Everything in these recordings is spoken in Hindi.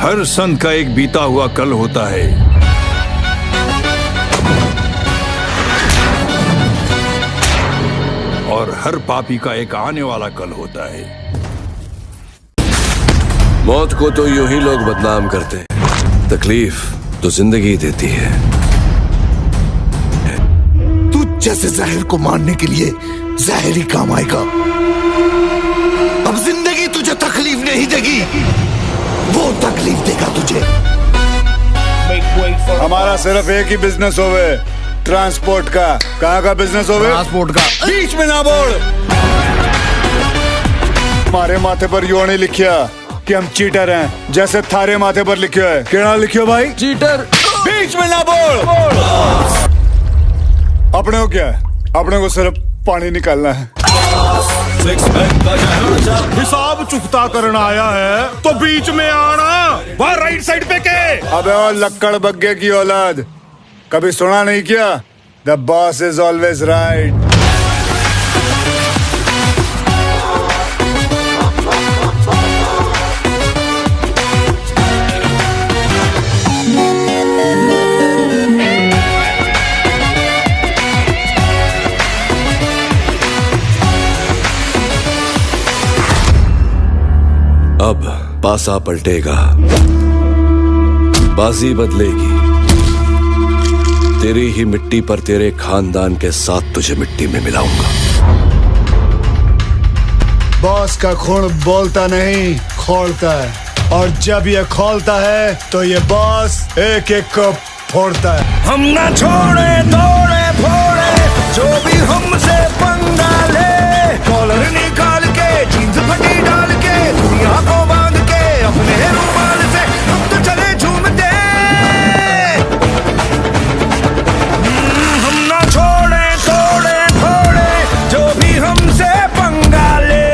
हर संत का एक बीता हुआ कल होता है, और हर पापी का एक आने वाला कल होता है। मौत को तो यूं ही लोग बदनाम करते हैं, तकलीफ तो जिंदगी देती है। तू जैसे जहर को मारने के लिए जहर ही काम आएगा। अब जिंदगी तुझे तकलीफ नहीं देगी, वो तकलीफ देगा तुझे। हमारा सिर्फ एक ही बिजनेस होवे, ट्रांसपोर्ट का। कहाँ का बिजनेस होवे? ट्रांसपोर्ट का। बीच में ना बोल। हमारे माथे पर यो नहीं लिखिया कि हम चीटर हैं, जैसे थारे माथे पर लिखियो है। क्या लिखियो भाई? चीटर। बीच में ना बोल। अपने को क्या है? अपने को सिर्फ पानी निकालना है। हिसाब चुकता करना आया है तो बीच में आना। वहाँ राइट साइड पे के। अबे और लक्कड़ बग्गे की औलाद, कभी सुना नहीं क्या? The boss is always right. अब पासा पलटेगा, बाजी बदलेगी। तेरी ही मिट्टी पर तेरे खानदान के साथ तुझे मिट्टी में मिलाऊंगा। बॉस का खून बोलता नहीं, खोलता है, और जब ये खोलता है तो ये बॉस एक एक को फोड़ता है। हम ना छोड़े तोड़े फोड़े जो भी हमसे पंगा ले। कॉलर निकाल के जींस फटी डाल के दुनिया को बांध के अपने रुमाल से हम तो चले झूमते। हम ना छोड़े तोड़े फोड़े जो भी हमसे पंगा ले।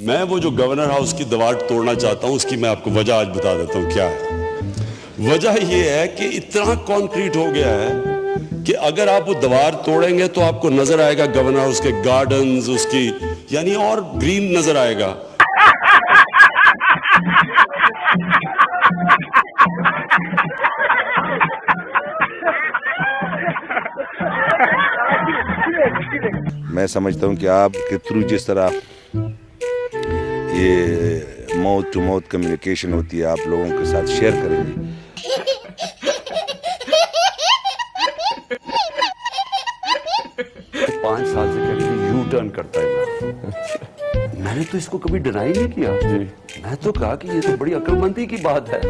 मैं वो जो गवर्नर हाउस की दीवार तोड़ना चाहता हूं, उसकी मैं आपको वजह आज बता देता हूं क्या है। वजह यह है कि इतना कंक्रीट हो गया है कि अगर आप वो दीवार तोड़ेंगे तो आपको नजर आएगा गवर्नर हाउस के गार्डन्स, उसकी यानी और ग्रीन नजर आएगा। मैं समझता हूं कि आपके थ्रू जिस तरह ये माउथ टू माउथ कम्युनिकेशन होती है, आप लोगों के साथ शेयर करेंगे। 5 साल से कभी यू टर्न करता है। मैंने तो इसको कभी डिनाई नहीं किया जी। मैं तो कहा कि ये तो बड़ी अक्लमंदी की बात है।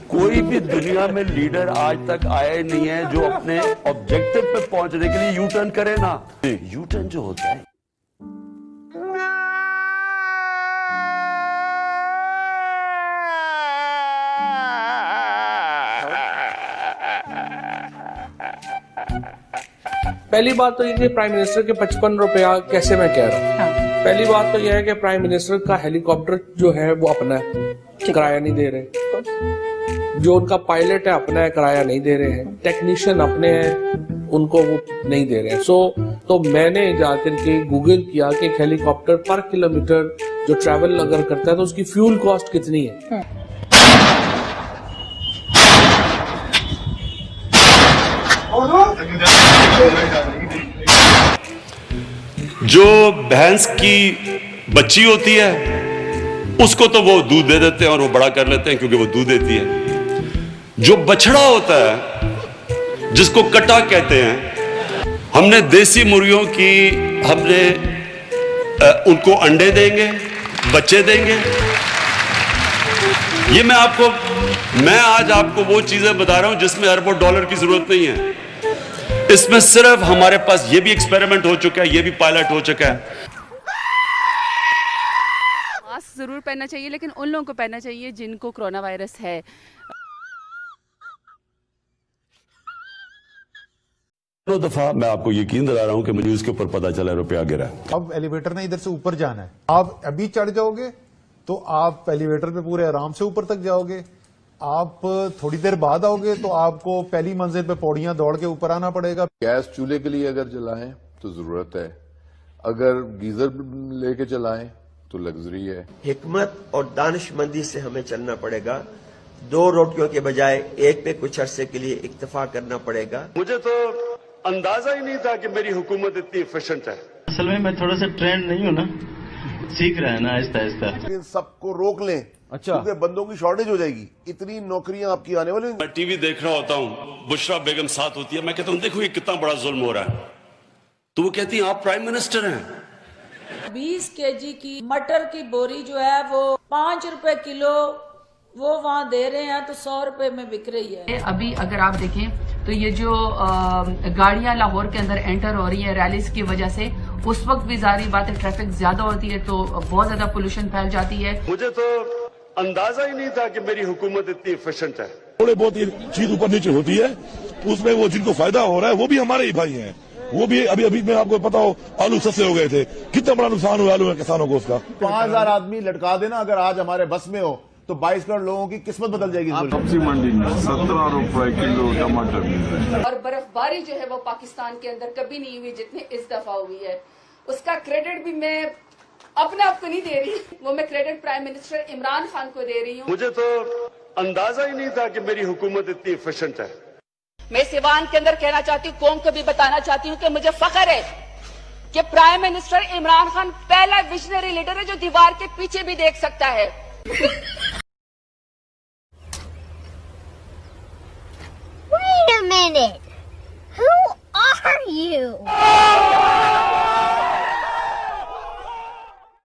कोई भी दुनिया में लीडर आज तक आया ही नहीं है जो अपने ऑब्जेक्टिव पे पहुंचने के लिए यू टर्न करे ना। यू टर्न जो होता है, पहली बात तो ये कि प्राइम मिनिस्टर के 55 रुपया कैसे मैं कह रहा हूँ। हाँ। पहली बात तो यह है कि प्राइम मिनिस्टर का हेलीकॉप्टर जो है वो अपना है, किराया नहीं दे रहे। जो उनका पायलट है अपना है, किराया नहीं दे रहे हैं। टेक्नीशियन अपने हैं, उनको वो नहीं दे रहे हैं। तो मैंने जाकर के गूगल किया कि हेलीकॉप्टर पर किलोमीटर जो ट्रैवल अगर करता है तो उसकी फ्यूल कॉस्ट कितनी है। जो भैंस की बच्ची होती है उसको तो वो दूध दे देते हैं और वो बड़ा कर लेते हैं क्योंकि वो दूध देती है। जो बछड़ा होता है जिसको कटा कहते हैं, हमने देसी मुर्गियों की उनको अंडे देंगे, बच्चे देंगे। ये मैं आज आपको वो चीजें बता रहा हूं जिसमें अरबों डॉलर की जरूरत नहीं है। इसमें सिर्फ हमारे पास ये भी एक्सपेरिमेंट हो चुका है, ये भी पायलट हो चुका है। मास्क जरूर पहनना चाहिए, लेकिन उन लोगों को पहनना चाहिए जिनको कोरोना वायरस है। दो दफा मैं आपको यकीन दिला रहा हूं कि मुझे उसके ऊपर पता चला रुपया गिरा। अब एलिवेटर ने इधर से ऊपर जाना है, आप अभी चढ़ जाओगे तो आप एलिवेटर पे पूरे आराम से ऊपर तक जाओगे। आप थोड़ी देर बाद आओगे तो आपको पहली मंजिल पे पौड़ियां दौड़ के ऊपर आना पड़ेगा। गैस चूल्हे के लिए अगर जलाएं तो जरूरत है, अगर गीजर लेके चलाएं तो लग्जरी है। हिकमत और दानिशमंदी से हमें चलना पड़ेगा। 2 रोटियों के बजाय एक पे कुछ अरसे के लिए इक्तफा करना पड़ेगा। मुझे तो अंदाजा ही नहीं था कि मेरी हुकूमत इतनी एफिशिएंट है। असल में मैं थोड़ा सा ट्रेंड नहीं हूँ ना, सीख रहा है ना आहिस्ता आहिस्ता। इन सबको रोक लें, अच्छा, क्योंकि बंदों की शॉर्टेज हो जाएगी। इतनी नौकरियां आपकी आने वाली। मैं टीवी देख रहा होता हूँ, बुशरा बेगम साथ होती है, मैं कहता हूँ देखो ये कितना बड़ा जुल्म हो रहा है, तो वो कहती है आप प्राइम मिनिस्टर हैं। 20 केजी की मटर की बोरी जो है वो 5 रुपए किलो वो वहाँ दे रहे हैं, तो 100 रुपए में बिक रही है। अभी अगर आप देखें तो ये जो गाड़ियां लाहौर के अंदर एंटर हो रही है रैलीज की वजह से, उस वक्त भी जारी बात है ट्रैफिक ज्यादा होती है तो बहुत ज्यादा पोल्यूशन फैल जाती है। मुझे तो अंदाजा ही नहीं था कि मेरी हुकूमत इतनी एफिशिएंट है। थोड़े बहुत चीज ऊपर नीचे होती है, उसमें वो जिनको फायदा हो रहा है वो भी हमारे ही भाई हैं। वो भी अभी में आपको पता हो आलू सस्ते हो गए थे, कितना बड़ा नुकसान हुआ आलू किसानों को उसका। 5000 आदमी लटका देना अगर आज हमारे बस में हो तो 22 करोड़ लोगों की किस्मत बदल जाएगी। सब्जी मंडी में 17 रुपए किलो टमाटर मिल रहे हैं। और बर्फबारी जो है वो पाकिस्तान के अंदर कभी नहीं हुई जितनी इस दफा हुई है। उसका क्रेडिट भी मैं अपने आप को नहीं दे रही, वो मैं credit prime minister Imran Khan को दे रही हूँ। मुझे तो अंदाजा ही नहीं था कि मेरी हुकूमत इतनी एफिशिएंट है। मैं सिवान के अंदर कहना चाहती हूँ, कौम को भी बताना चाहती हूँ कि मुझे फख्र है कि प्राइम मिनिस्टर इमरान खान पहला विजनरी लीडर है जो दीवार के पीछे भी देख सकता है। Wait a minute. Who are you?